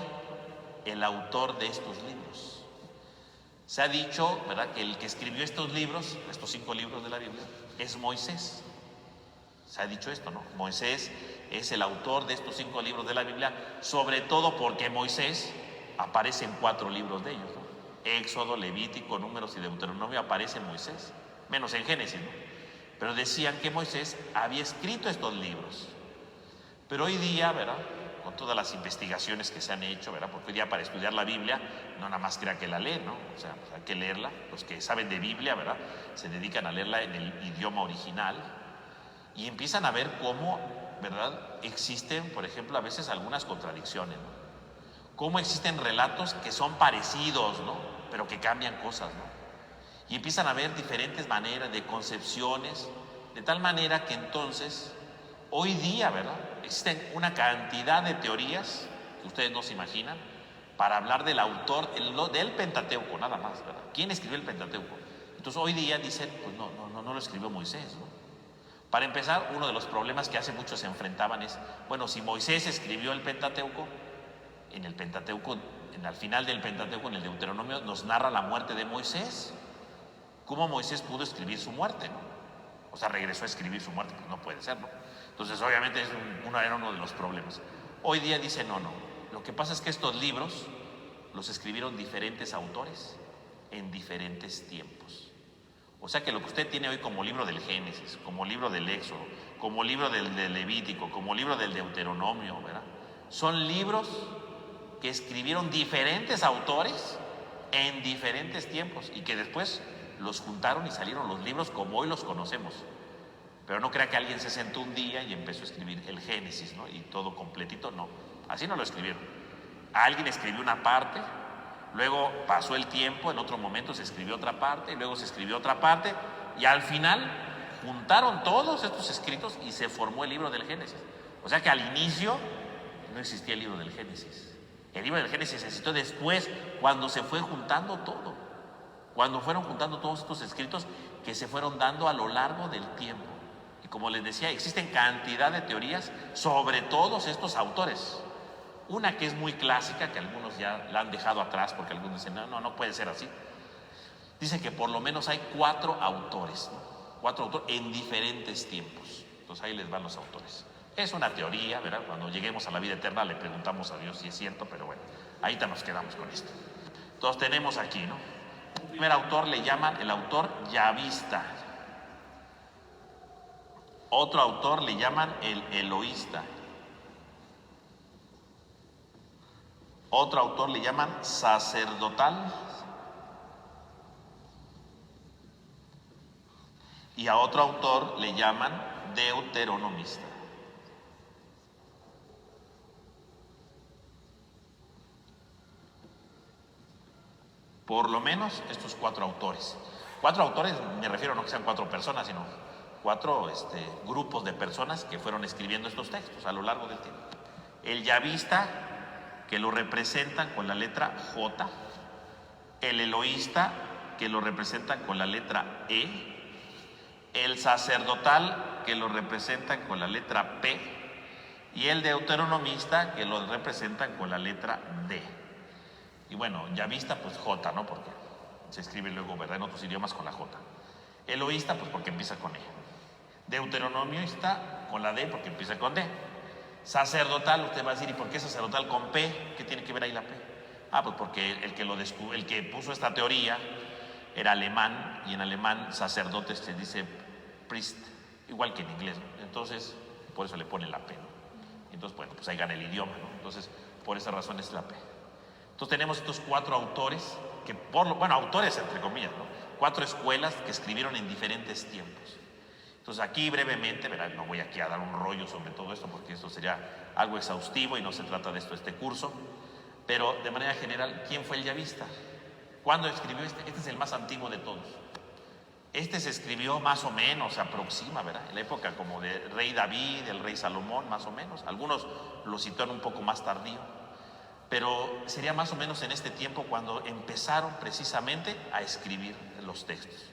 el autor de estos libros. Se ha dicho, ¿verdad?, que el que escribió estos libros, estos 5 libros de la Biblia, es Moisés. Se ha dicho esto, ¿no? Moisés es el autor de estos 5 libros de la Biblia, sobre todo porque Moisés aparece en 4 libros de ellos, ¿no? Éxodo, Levítico, Números y Deuteronomio aparece Moisés, menos en Génesis, ¿no? Pero decían que Moisés había escrito estos libros. Pero hoy día, ¿verdad?, con todas las investigaciones que se han hecho, ¿verdad?, porque hoy día para estudiar la Biblia no nada más crea que la leen, ¿no? O sea, pues hay que leerla. Los que saben de Biblia, ¿verdad?, se dedican a leerla en el idioma original y empiezan a ver cómo, ¿verdad?, existen, por ejemplo, a veces algunas contradicciones, ¿no? Cómo existen relatos que son parecidos, ¿no?, pero que cambian cosas, ¿no? Y empiezan a ver diferentes maneras de concepciones, de tal manera que entonces, hoy día, ¿verdad?, existen una cantidad de teorías que ustedes no se imaginan para hablar del autor del Pentateuco, nada más, ¿verdad? ¿Quién escribió el Pentateuco? Entonces hoy día dicen, pues no lo escribió Moisés, ¿no? Para empezar, uno de los problemas que hace muchos se enfrentaban es, bueno, si Moisés escribió el Pentateuco, al final del Pentateuco, en el Deuteronomio, nos narra la muerte de Moisés. ¿Cómo Moisés pudo escribir su muerte, no? O sea, regresó a escribir su muerte, pues no puede ser, ¿no? Entonces, obviamente, era uno de los problemas. Hoy día dice, no. Lo que pasa es que estos libros los escribieron diferentes autores en diferentes tiempos. O sea que lo que usted tiene hoy como libro del Génesis, como libro del Éxodo, como libro del Levítico, como libro del Deuteronomio, ¿verdad?, son libros que escribieron diferentes autores en diferentes tiempos y que después los juntaron y salieron los libros como hoy los conocemos. Pero no crea que alguien se sentó un día y empezó a escribir el Génesis, ¿no? Y todo completito, no. Así no lo escribieron. Alguien escribió una parte, luego pasó el tiempo, en otro momento se escribió otra parte, luego se escribió otra parte, y al final juntaron todos estos escritos y se formó el libro del Génesis. O sea que al inicio no existía el libro del Génesis. El libro del Génesis existió después, cuando se fue juntando todo. Cuando fueron juntando todos estos escritos que se fueron dando a lo largo del tiempo. Y como les decía, existen cantidad de teorías sobre todos estos autores. Una que es muy clásica, que algunos ya la han dejado atrás porque algunos dicen, no puede ser así. Dice que por lo menos hay 4 autores, ¿no? 4 autores en diferentes tiempos. Entonces ahí les van los autores. Es una teoría, ¿verdad? Cuando lleguemos a la vida eterna le preguntamos a Dios si es cierto, pero bueno, ahorita nos quedamos con esto. Entonces tenemos aquí, ¿no? El primer autor le llaman el autor yavista. Otro autor le llaman el eloísta. Otro autor le llaman sacerdotal. Y a otro autor le llaman deuteronomista. Por lo menos estos 4 autores. 4 autores, me refiero no que sean 4 personas, sino 4 grupos de personas que fueron escribiendo estos textos a lo largo del tiempo. El yavista, que lo representan con la letra J. El eloísta, que lo representan con la letra E. El sacerdotal, que lo representan con la letra P. Y el deuteronomista, que lo representan con la letra D. Y bueno, yavista, pues J, ¿no? Porque se escribe luego, ¿verdad? En otros idiomas con la J. Eloísta, pues porque empieza con E. Deuteronomista con la D, porque empieza con D. Sacerdotal, usted va a decir, ¿y por qué sacerdotal con P? ¿Qué tiene que ver ahí la P? Pues porque el que puso esta teoría era alemán, y en alemán sacerdote se dice priest, igual que en inglés, ¿no? Entonces, por eso le ponen la P, ¿no? Entonces, bueno, pues ahí gana el idioma, ¿no? Entonces, por esa razón es la P. Entonces tenemos estos 4 autores, que autores entre comillas, ¿no? 4 escuelas que escribieron en diferentes tiempos. Entonces aquí brevemente, ¿verdad? No voy aquí a dar un rollo sobre todo esto porque esto sería algo exhaustivo y no se trata de esto este curso, pero de manera general, ¿quién fue el yavista? ¿Cuándo escribió este? Este es el más antiguo de todos. Este se escribió más o menos, se aproxima, ¿verdad? En la época como de rey David, el rey Salomón, más o menos. Algunos lo sitúan un poco más tardío. Pero sería más o menos en este tiempo cuando empezaron precisamente a escribir los textos.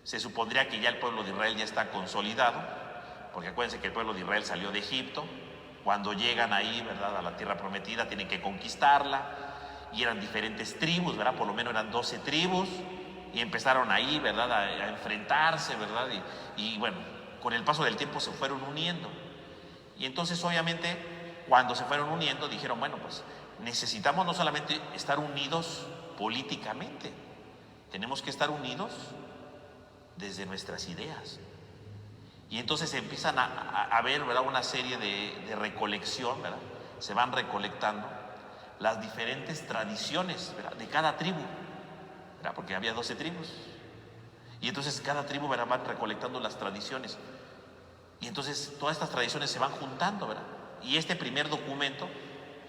Se supondría que ya el pueblo de Israel ya está consolidado, porque acuérdense que el pueblo de Israel salió de Egipto. Cuando llegan ahí, ¿verdad?, a la tierra prometida, tienen que conquistarla, y eran diferentes tribus, ¿verdad? Por lo menos eran 12 tribus, y empezaron ahí, ¿verdad?, a enfrentarse, ¿verdad? Y bueno, con el paso del tiempo se fueron uniendo. Y entonces, obviamente, cuando se fueron uniendo, dijeron, bueno, pues necesitamos no solamente estar unidos políticamente, tenemos que estar unidos desde nuestras ideas. Y entonces empiezan a ver, ¿verdad?, una serie de recolección, ¿verdad? Se van recolectando las diferentes tradiciones, ¿verdad?, de cada tribu, ¿verdad? Porque había 12 tribus. Y entonces cada tribu, ¿verdad?, van recolectando las tradiciones. Y entonces todas estas tradiciones se van juntando, ¿verdad? Y este primer documento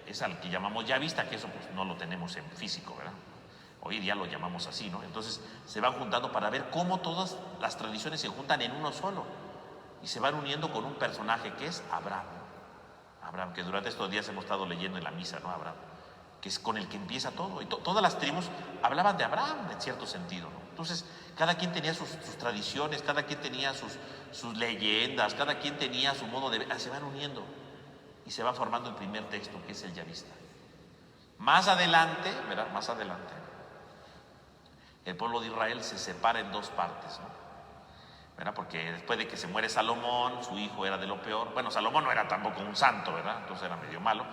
es al que llamamos yavista, que eso pues no lo tenemos en físico, ¿verdad? Hoy día lo llamamos así, ¿no? Entonces se van juntando para ver cómo todas las tradiciones se juntan en uno solo y se van uniendo con un personaje que es Abraham. Abraham, que durante estos días hemos estado leyendo en la misa, ¿no? Abraham, que es con el que empieza todo. Y todas las tribus hablaban de Abraham en cierto sentido, ¿no? Entonces cada quien tenía sus tradiciones, cada quien tenía sus leyendas, cada quien tenía su modo de ver, se van uniendo y se va formando el primer texto, que es el yavista. Más adelante, ¿verdad? Más adelante, el pueblo de Israel se separa en 2 partes, ¿no? ¿Verdad? Porque después de que se muere Salomón, su hijo era de lo peor. Bueno, Salomón no era tampoco un santo, ¿verdad? Entonces era medio malo.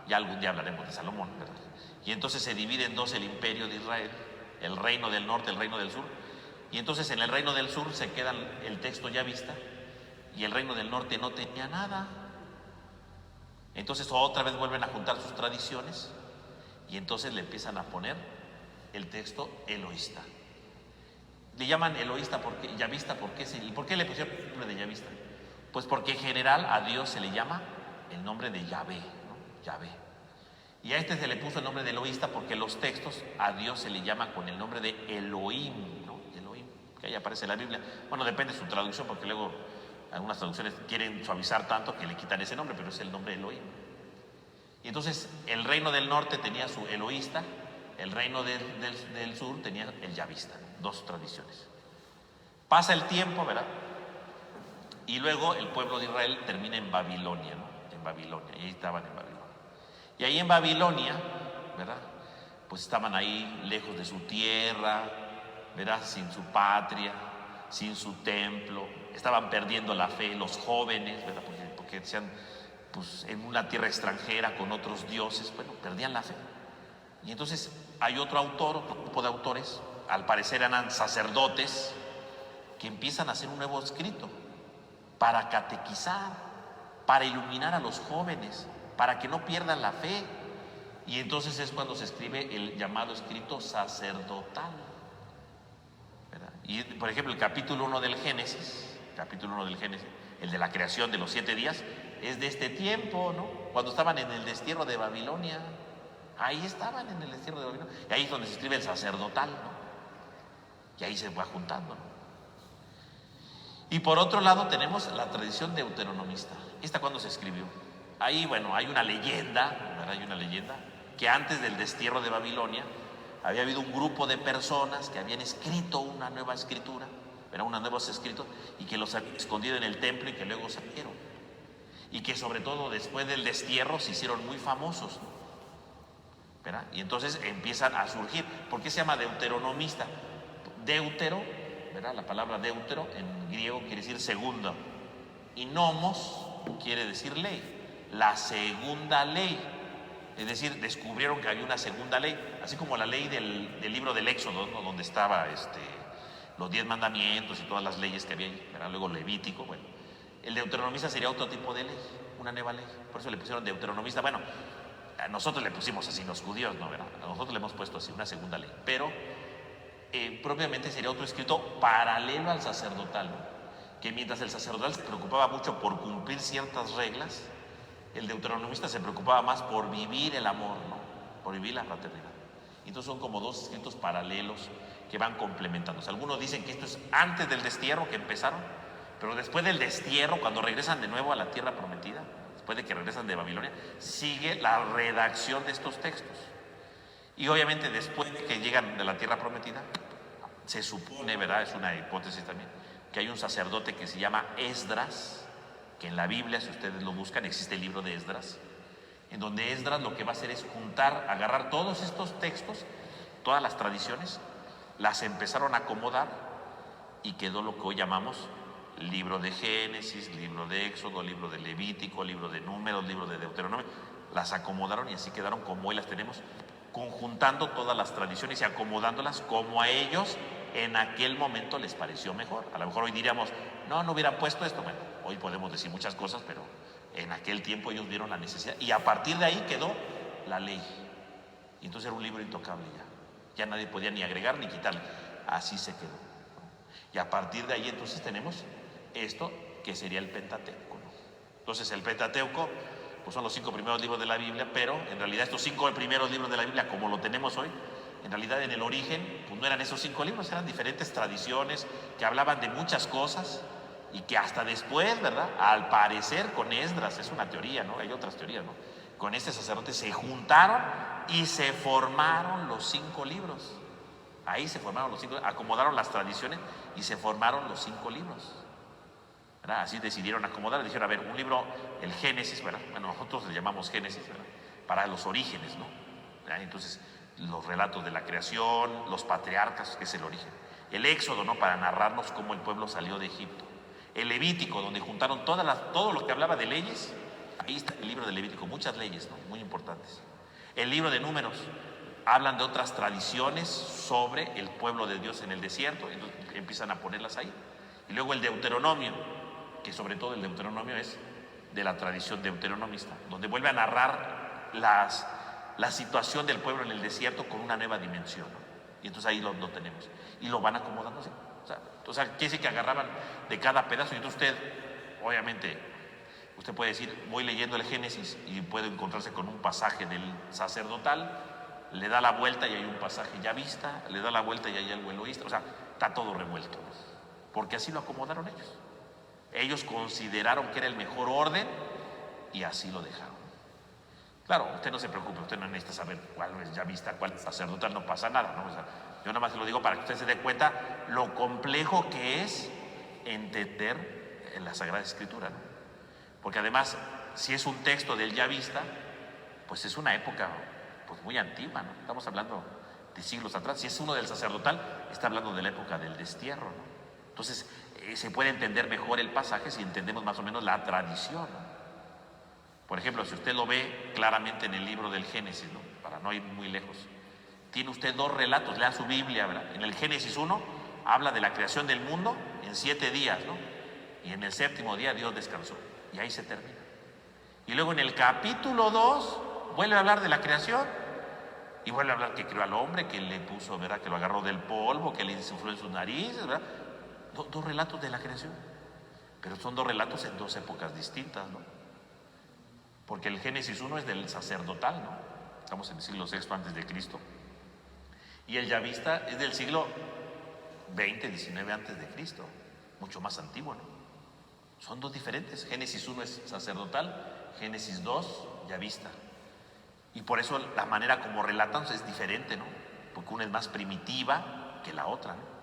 Ya algún día hablaremos de Salomón, ¿verdad? Y entonces se divide en 2 el imperio de Israel, el reino del norte, el reino del sur. Y entonces en el reino del sur se queda el texto yavista y el reino del norte no tenía nada. Entonces otra vez vuelven a juntar sus tradiciones y entonces le empiezan a poner el texto eloísta. Le llaman eloísta, porque yavista, ¿y por qué le pusieron el nombre de yavista? Pues porque en general a Dios se le llama el nombre de Yahvé, ¿no? Yahvé. Y a este se le puso el nombre de eloísta porque en los textos a Dios se le llama con el nombre de Elohim, ¿no? Elohim, que ahí aparece en la Biblia. Bueno, depende de su traducción, porque luego algunas traducciones quieren suavizar tanto que le quitan ese nombre, pero es el nombre Elohim. Y entonces el reino del norte tenía su eloísta, el reino del sur tenía el yavista, ¿no? Dos tradiciones. Pasa el tiempo, ¿verdad? Y luego el pueblo de Israel termina en Babilonia, ¿no? En Babilonia, y ahí estaban en Babilonia. Y ahí en Babilonia, ¿verdad? Pues estaban ahí lejos de su tierra, ¿verdad? Sin su patria, sin su templo, estaban perdiendo la fe los jóvenes, ¿verdad? Porque decían, pues en una tierra extranjera con otros dioses, bueno, perdían la fe. Y entonces hay otro autor, otro grupo de autores, al parecer eran sacerdotes, que empiezan a hacer un nuevo escrito para catequizar, para iluminar a los jóvenes, para que no pierdan la fe. Y entonces es cuando se escribe el llamado escrito sacerdotal, ¿verdad? Y por ejemplo el capítulo 1 del Génesis, el de la creación de los 7 días, es de este tiempo, ¿no? Cuando estaban en el destierro de Babilonia. Ahí estaban en el destierro de Babilonia. Y ahí es donde se escribe el sacerdotal, ¿no? Y ahí se va juntando, ¿no? Y por otro lado tenemos la tradición deuteronomista. ¿Esta cuándo se escribió? Ahí, bueno, hay una leyenda, ¿verdad? Hay una leyenda que antes del destierro de Babilonia había habido un grupo de personas que habían escrito una nueva escritura, ¿verdad? Unos nuevos escritos, y que los habían escondido en el templo y que luego salieron. Y que sobre todo después del destierro se hicieron muy famosos, ¿no? ¿Verdad? Y entonces empiezan a surgir. ¿Por qué se llama deuteronomista? Deutero, ¿verdad? La palabra deutero en griego quiere decir segundo, y nomos quiere decir ley, la segunda ley. Es decir, descubrieron que había una segunda ley, así como la ley del libro del Éxodo, ¿no? Donde estaba los 10 mandamientos y todas las leyes que había ahí, ¿verdad? Luego Levítico. Bueno, el deuteronomista sería otro tipo de ley, una nueva ley, por eso le pusieron deuteronomista. Bueno, a nosotros le pusimos así, los judíos, ¿no? ¿Verdad? A nosotros le hemos puesto así, una segunda ley, pero propiamente sería otro escrito paralelo al sacerdotal, ¿no? Que mientras el sacerdotal se preocupaba mucho por cumplir ciertas reglas, el deuteronomista se preocupaba más por vivir el amor, ¿no? Por vivir la fraternidad. Entonces son como dos escritos paralelos que van complementándose. Algunos dicen que esto es antes del destierro que empezaron, pero después del destierro, cuando regresan de nuevo a la tierra prometida, después de que regresan de Babilonia, sigue la redacción de estos textos. Y obviamente después de que llegan de la tierra prometida, se supone, ¿verdad? Es una hipótesis también, que hay un sacerdote que se llama Esdras, que en la Biblia, si ustedes lo buscan, existe el libro de Esdras, en donde Esdras lo que va a hacer es juntar, agarrar todos estos textos, todas las tradiciones, las empezaron a acomodar y quedó lo que hoy llamamos libro de Génesis, libro de Éxodo, libro de Levítico, libro de Números, libro de Deuteronomio. Las acomodaron y así quedaron como hoy las tenemos, conjuntando todas las tradiciones y acomodándolas como a ellos en aquel momento les pareció mejor. A lo mejor hoy diríamos, no hubieran puesto esto. Bueno, hoy podemos decir muchas cosas, pero en aquel tiempo ellos vieron la necesidad y a partir de ahí quedó la ley. Y entonces era un libro intocable ya nadie podía ni agregar ni quitarle, así se quedó. Y a partir de ahí entonces tenemos esto que sería el Pentateuco, ¿no? Entonces el Pentateuco pues son los 5 primeros libros de la Biblia, pero en realidad estos 5 primeros libros de la Biblia, como lo tenemos hoy, en realidad en el origen pues no eran esos 5 libros, eran diferentes tradiciones que hablaban de muchas cosas y que hasta después, ¿verdad? Al parecer con Esdras, es una teoría, ¿no? Hay otras teorías, ¿no? Con este sacerdote se juntaron y se formaron los 5 libros. Ahí se formaron los 5, acomodaron las tradiciones y se formaron los 5 libros. ¿Verdad? Así decidieron acomodar, dijeron, a ver, un libro, el Génesis, ¿verdad? Bueno, nosotros le llamamos Génesis, ¿verdad? Para los orígenes, ¿no? ¿Verdad? Entonces, los relatos de la creación, los patriarcas, que es el origen. El Éxodo, ¿no? Para narrarnos cómo el pueblo salió de Egipto. El Levítico, donde juntaron todo lo que hablaba de leyes. Ahí está el libro de Levítico, muchas leyes, ¿no? Muy importantes. El libro de Números, hablan de otras tradiciones sobre el pueblo de Dios en el desierto, entonces empiezan a ponerlas ahí. Y luego el Deuteronomio, que sobre todo el Deuteronomio es de la tradición deuteronomista, donde vuelve a narrar la situación del pueblo en el desierto con una nueva dimensión, ¿no? Y entonces ahí lo tenemos. Y lo van acomodando así. O sea, quiere decir que agarraban de cada pedazo. Y entonces obviamente, usted puede decir, voy leyendo el Génesis y puede encontrarse con un pasaje del sacerdotal, le da la vuelta y hay un pasaje yavista, le da la vuelta y hay algo eloísta. O sea, está todo revuelto, porque así lo acomodaron ellos. Ellos consideraron que era el mejor orden y así lo dejaron. Claro, usted no se preocupe, usted no necesita saber cuál es yavista, cuál es sacerdotal, no pasa nada, ¿no? O sea, yo nada más se lo digo para que usted se dé cuenta lo complejo que es entender la Sagrada Escritura, ¿no? Porque además, si es un texto del yavista, pues es una época pues muy antigua, ¿no? Estamos hablando de siglos atrás. Si es uno del sacerdotal, está hablando de la época del destierro, ¿no? Entonces, se puede entender mejor el pasaje si entendemos más o menos la tradición, ¿no? Por ejemplo, si usted lo ve claramente en el libro del Génesis, ¿no? Para no ir muy lejos, tiene usted dos relatos, lea su Biblia, ¿verdad? En el Génesis 1 habla de la creación del mundo en 7 días, ¿no? Y en el 7º día Dios descansó, y ahí se termina. Y luego en el capítulo 2 vuelve a hablar de la creación y vuelve a hablar que creó al hombre, que le puso, ¿verdad? Que lo agarró del polvo, que le insufló en sus narices, ¿verdad? Dos relatos de la creación, pero son dos relatos en dos épocas distintas, ¿no? Porque el Génesis 1 es del sacerdotal, ¿no? Estamos en el siglo VI antes de Cristo. Y el yavista es del siglo XX, XIX antes de Cristo, mucho más antiguo, ¿no? Son dos diferentes. Génesis 1 es sacerdotal, Génesis 2 yavista. Y por eso la manera como relatan es diferente, ¿no? Porque una es más primitiva que la otra, ¿no?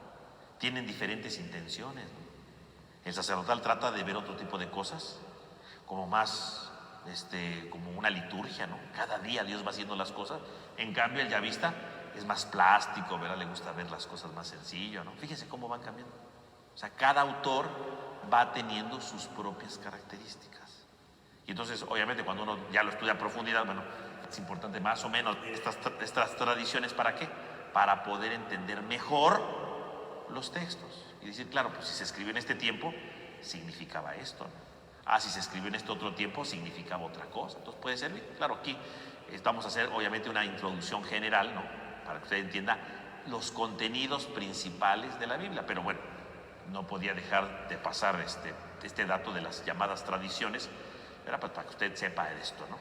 Tienen diferentes intenciones, ¿no? El sacerdotal trata de ver otro tipo de cosas, como más, como una liturgia, ¿no? Cada día Dios va haciendo las cosas. En cambio, el yavista es más plástico, ¿verdad? Le gusta ver las cosas más sencillo, ¿no? Fíjese cómo van cambiando. O sea, cada autor va teniendo sus propias características. Y entonces, obviamente, cuando uno ya lo estudia a profundidad, bueno, es importante más o menos estas tradiciones, ¿para qué? Para poder entender mejor los textos y decir, claro, pues si se escribió en este tiempo, significaba esto, ¿no? Si se escribió en este otro tiempo, significaba otra cosa. Entonces puede servir. Claro, aquí vamos a hacer obviamente una introducción general, ¿no? Para que usted entienda los contenidos principales de la Biblia. Pero bueno, no podía dejar de pasar este dato de las llamadas tradiciones, era para que usted sepa de esto, ¿no?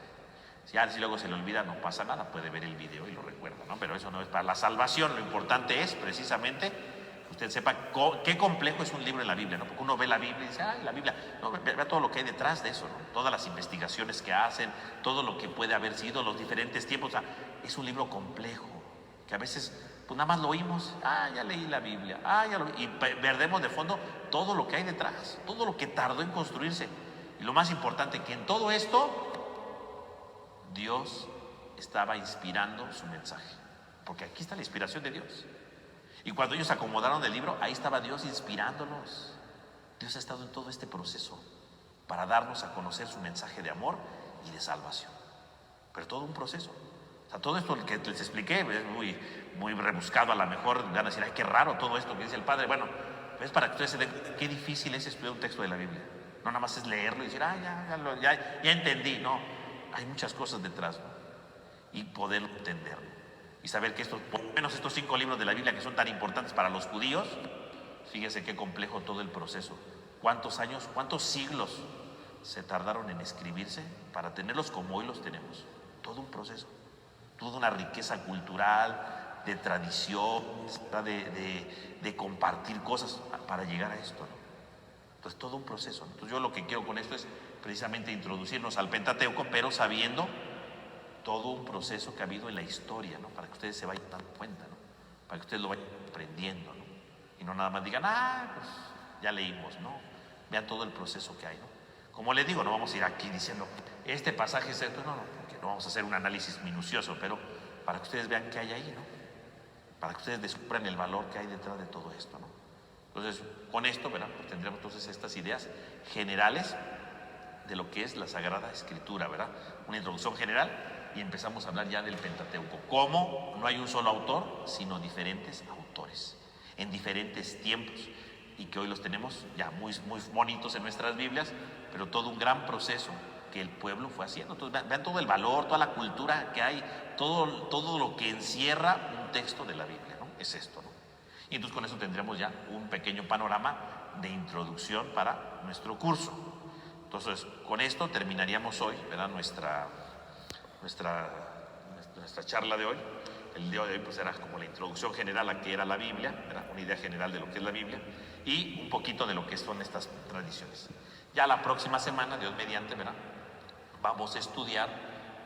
Si luego se le olvida, no pasa nada, puede ver el video y lo recuerda, ¿no? Pero eso no es para la salvación. Lo importante es precisamente que usted sepa qué complejo es un libro en la Biblia, ¿no? Porque uno ve la Biblia y dice, la Biblia, no, vea todo lo que hay detrás de eso, ¿no? Todas las investigaciones que hacen, todo lo que puede haber sido, los diferentes tiempos. O sea, es un libro complejo, que a veces pues nada más lo oímos, ya leí la Biblia, y perdemos de fondo todo lo que hay detrás, todo lo que tardó en construirse. Y lo más importante, que en todo esto Dios estaba inspirando su mensaje, porque aquí está la inspiración de Dios. Y cuando ellos acomodaron el libro, ahí estaba Dios inspirándolos. Dios ha estado en todo este proceso para darnos a conocer su mensaje de amor y de salvación. Pero todo un proceso. O sea, todo esto que les expliqué es muy rebuscado. A lo mejor van a decir, qué raro todo esto que dice el Padre. Bueno, es para que ustedes se den qué difícil es estudiar un texto de la Biblia. No nada más es leerlo y decir, ya entendí. No, hay muchas cosas detrás, ¿no? Y poderlo entender, ¿no? Y saber que por lo menos estos 5 libros de la Biblia que son tan importantes para los judíos, fíjese qué complejo todo el proceso. ¿Cuántos años, cuántos siglos se tardaron en escribirse para tenerlos como hoy los tenemos? Todo un proceso, toda una riqueza cultural, de tradiciones, de compartir cosas para llegar a esto, ¿no? Entonces todo un proceso, ¿no? Entonces yo lo que quiero con esto es precisamente introducirnos al Pentateuco, pero sabiendo todo un proceso que ha habido en la historia, ¿no? Para que ustedes se vayan dando cuenta, ¿no? Para que ustedes lo vayan aprendiendo, ¿no? Y no nada más digan, pues ya leímos, ¿no? Vean todo el proceso que hay, ¿no? Como les digo, no vamos a ir aquí diciendo, este pasaje es esto, no, porque no vamos a hacer un análisis minucioso, pero para que ustedes vean qué hay ahí, ¿no? Para que ustedes descubran el valor que hay detrás de todo esto, ¿no? Entonces, con esto, ¿verdad? Pues tendremos entonces estas ideas generales de lo que es la Sagrada Escritura, ¿verdad? Una introducción general y empezamos a hablar ya del Pentateuco. Cómo no hay un solo autor, sino diferentes autores, en diferentes tiempos, y que hoy los tenemos ya muy bonitos en nuestras Biblias, pero todo un gran proceso que el pueblo fue haciendo. Entonces, vean todo el valor, toda la cultura que hay, todo lo que encierra un texto de la Biblia, ¿no? Es esto, ¿no? Y entonces con eso tendremos ya un pequeño panorama de introducción para nuestro curso. Entonces, con esto terminaríamos hoy, ¿verdad? Nuestra charla de hoy. El día de hoy pues era como la introducción general a qué era la Biblia, ¿verdad? Una idea general de lo que es la Biblia y un poquito de lo que son estas tradiciones. Ya la próxima semana, Dios mediante, ¿verdad? Vamos a estudiar,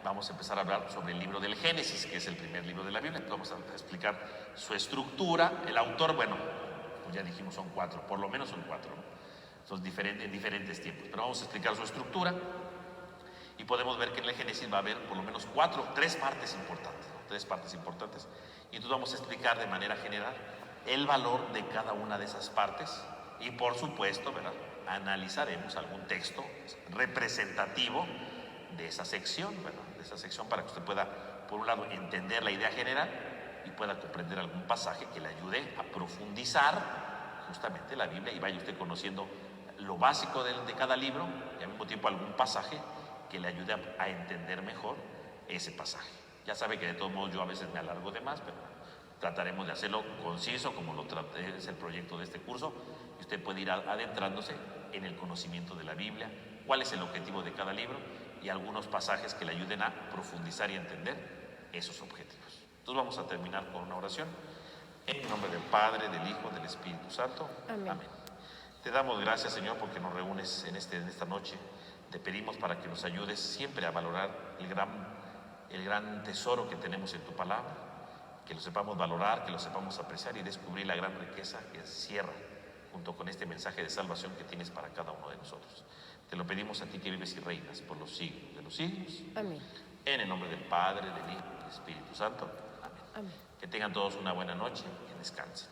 vamos a empezar a hablar sobre el libro del Génesis, que es el primer libro de la Biblia. Vamos a explicar su estructura. El autor, bueno, pues ya dijimos son 4, por lo menos son 4, ¿no? Son en diferentes tiempos, pero vamos a explicar su estructura y podemos ver que en el Génesis va a haber por lo menos 3 partes importantes, ¿no? 3 partes importantes, y entonces vamos a explicar de manera general el valor de cada una de esas partes y por supuesto, ¿verdad? Analizaremos algún texto representativo de esa sección, ¿verdad? De esa sección para que usted pueda, por un lado, entender la idea general y pueda comprender algún pasaje que le ayude a profundizar justamente la Biblia y vaya usted conociendo lo básico de cada libro y al mismo tiempo algún pasaje que le ayude a entender mejor ese pasaje. Ya sabe que de todos modos yo a veces me alargo de más, pero trataremos de hacerlo conciso como es el proyecto de este curso y usted puede ir adentrándose en el conocimiento de la Biblia, cuál es el objetivo de cada libro y algunos pasajes que le ayuden a profundizar y entender esos objetivos. Entonces vamos a terminar con una oración. En el nombre del Padre, del Hijo, del Espíritu Santo. Amén. Amén. Te damos gracias, Señor, porque nos reúnes en esta noche. Te pedimos para que nos ayudes siempre a valorar el gran tesoro que tenemos en tu palabra, que lo sepamos valorar, que lo sepamos apreciar y descubrir la gran riqueza que encierra junto con este mensaje de salvación que tienes para cada uno de nosotros. Te lo pedimos a ti que vives y reinas por los siglos de los siglos. Amén. En el nombre del Padre, del Hijo y del Espíritu Santo. Amén. Amén. Que tengan todos una buena noche y descansen.